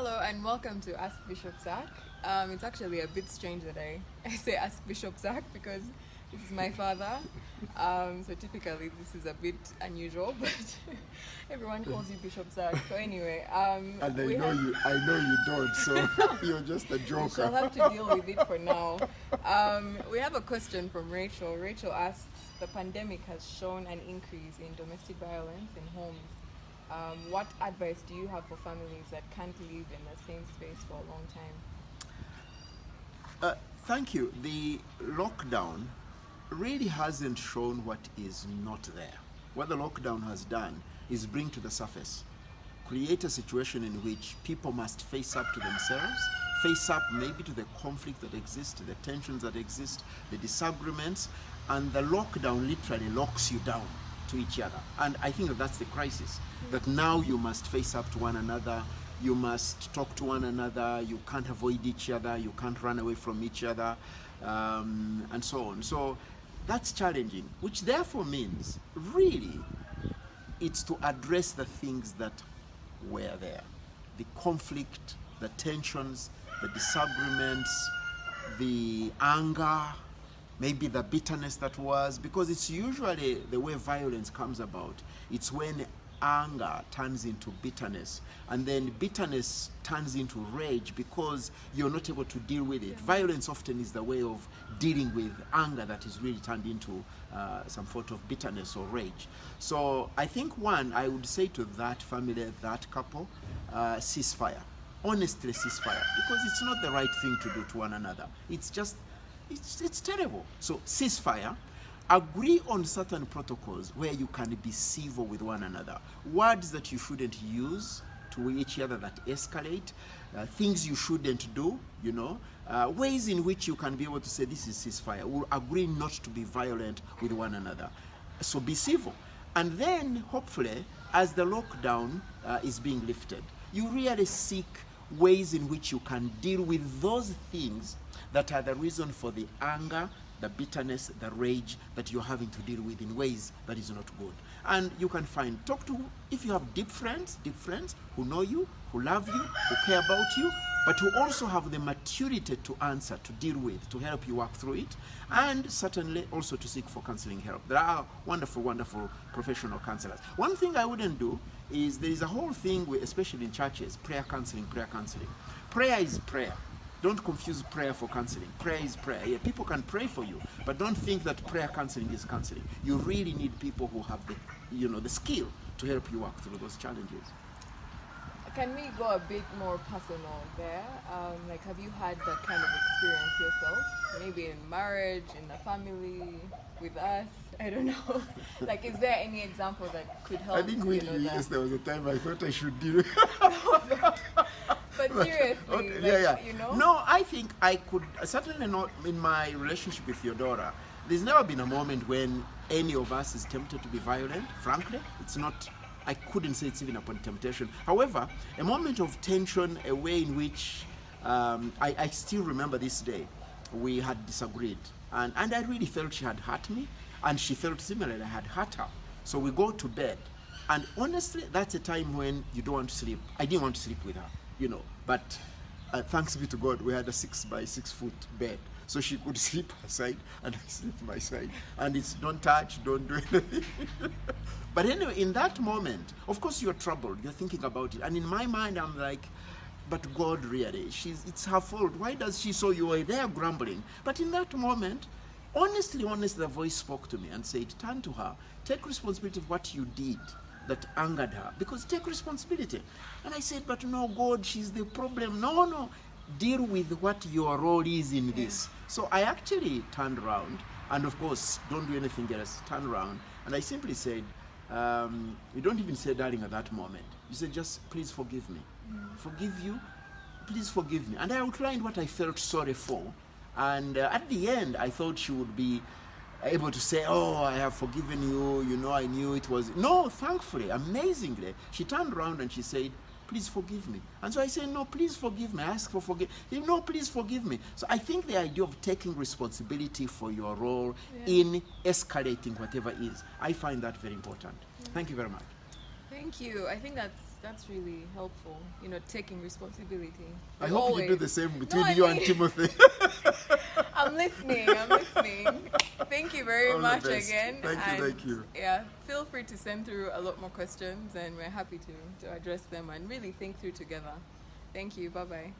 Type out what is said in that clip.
Hello and welcome to Ask Bishop Zac. It's actually a bit strange that I say Ask Bishop Zac because this is my father. So typically this is a bit unusual, but everyone calls you Bishop Zac. So anyway, And I know you don't, so you're just a joker. We shall have to deal with it for now. We have a question from Rachel. Rachel asks, the pandemic has shown an increase in domestic violence in homes. What advice do you have for families that can't live in the same space for a long time? Thank you. The lockdown really hasn't shown what is not there. What the lockdown has done is bring to the surface, create a situation in which people must face up to themselves, face up maybe to the conflict that exists, the tensions that exist, the disagreements, and the lockdown literally locks you down to each other. And I think that's the crisis, that now you must face up to one another, you must talk to one another, you can't avoid each other, you can't run away from each other, and so on. So that's challenging, which therefore means really it's to address the things that were there. The conflict, the tensions, the disagreements, the anger, maybe the bitterness that was, because it's usually the way violence comes about. It's when anger turns into bitterness, and then bitterness turns into rage because you're not able to deal with it. Yeah. Violence often is the way of dealing with anger that is really turned into some sort of bitterness or rage. So I think I would say to that family, that couple, ceasefire. Honestly, ceasefire, because it's not the right thing to do to one another. It's just, it's terrible. So ceasefire, agree on certain protocols where you can be civil with one another. Words that you shouldn't use to each other that escalate, things you shouldn't do, ways in which you can be able to say this is ceasefire. We'll agree not to be violent with one another. So be civil. And then hopefully, as the lockdown is being lifted, you really seek ways in which you can deal with those things that are the reason for the anger, the bitterness, the rage that you're having to deal with in ways that is not good. And you can talk to, if you have deep friends who know you, who love you, who care about you, but who also have the maturity to answer, to deal with, to help you work through it, and certainly also to seek for counseling help. There are wonderful, wonderful professional counselors. One thing I wouldn't do is there is a whole thing, especially in churches, prayer counseling. Prayer is prayer. Don't confuse prayer for counseling. Prayer is prayer. Yeah, people can pray for you, but don't think that prayer counseling is counseling. You really need people who have the skill to help you work through those challenges. Can we go a bit more personal there? Have you had that kind of experience yourself? Maybe in marriage, in the family, with us? I don't know. Is there any example that could help? I think yes, there was a time I thought I should deal. But seriously, No, I think I could, certainly not in my relationship with your daughter. There's never been a moment when any of us is tempted to be violent. Frankly, it's not, I couldn't say it's even upon temptation. However, a moment of tension, a way in which I still remember this day, we had disagreed. And I really felt she had hurt me, and she felt similarly I had hurt her. So we go to bed. And honestly, that's a time when you don't want to sleep. I didn't want to sleep with her. But thanks be to God, we had a 6 by 6 foot bed, so she could sleep her side and I sleep my side, and it's don't touch, don't do anything. But anyway, in that moment, of course you're troubled, you're thinking about it, and in my mind I'm like, but God, really, it's her fault. Why does she? So you were there grumbling, but in that moment, honestly, the voice spoke to me and said, turn to her, take responsibility of what you did that angered her, because take responsibility. And I said, but no, God, she's the problem. No, deal with what your role is in this. So I actually turned around, and of course, don't do anything else, turn around, and I simply said, you don't even say darling at that moment. You said, just please forgive me. Forgive you, please forgive me. And I outlined what I felt sorry for, and at the end, I thought she would be able to say, oh, I have forgiven you, I knew it was... No, thankfully, amazingly, she turned around and she said, please forgive me. And so I said, no, please forgive me. I ask for forgiveness. No, please forgive me. So I think the idea of taking responsibility for your role in escalating whatever is, I find that very important. Thank you very much. Thank you. I think that's That's really helpful. You know, taking responsibility. I hope you do the same between I you and mean- Timothy. I'm listening. I'm listening. Thank you very All the much best. again. Thank you. Yeah, feel free to send through a lot more questions, and we're happy to address them and really think through together. Thank you. Bye bye.